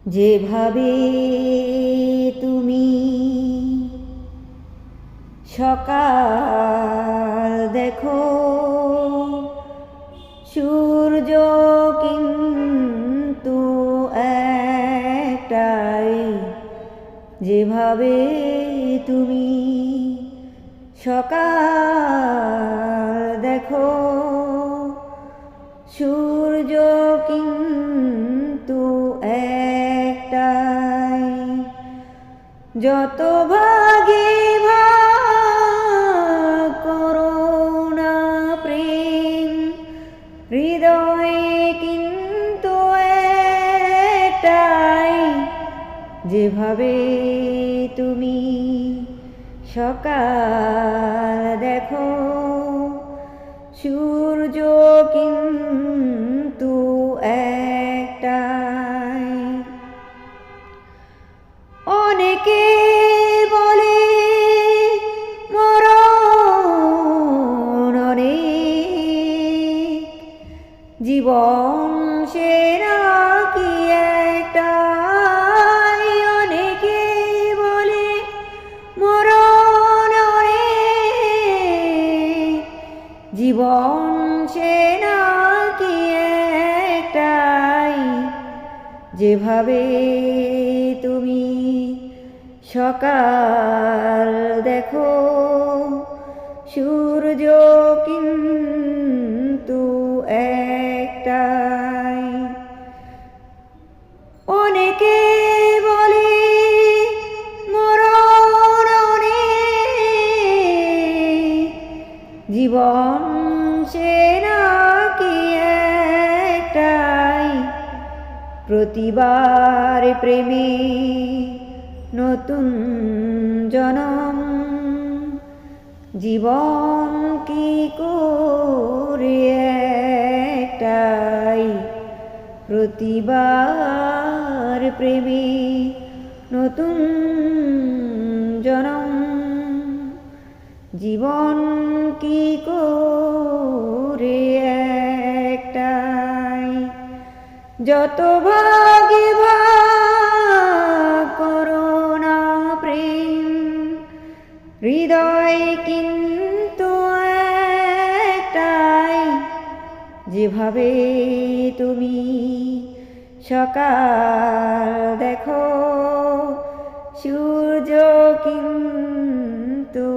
যেভাবে তুমি সকাল দেখো, সূর্য কিন্তু একটাই। যেভাবে তুমি সকাল দেখো, সূর্য কিন্তু একটাই। যত ভাগে ভাগ করো না প্রেম, হৃদয়ে কিন্তু একটাই। যেভাবে তুমি সকাল দেখো, সূর্য কিন্তু একটাই। অনেকে বলে মরণ অনেক, জীবন সে নাকি একটাই। অনেকে বলে মরণ অনেক, জীবন সে নাকি একটাই। যেভাবে তুমি সকাল দেখো, সূর্য কিন্তু একটাই। অনেকে বলে মরণ অনেক, জীবন সে নাকি একটাই। প্রতিবার প্রেমে নতুন জনম, জীবন কি করে একটাই। প্রতিবার প্রেমে নতুন জনম, জীবন কি করে একটাই। যত ভাগে ভাগ করো না প্রেম, হৃদয় কিন্তু একটাই। যেভাবে তুমি সকাল দেখো, সূর্য কিন্তু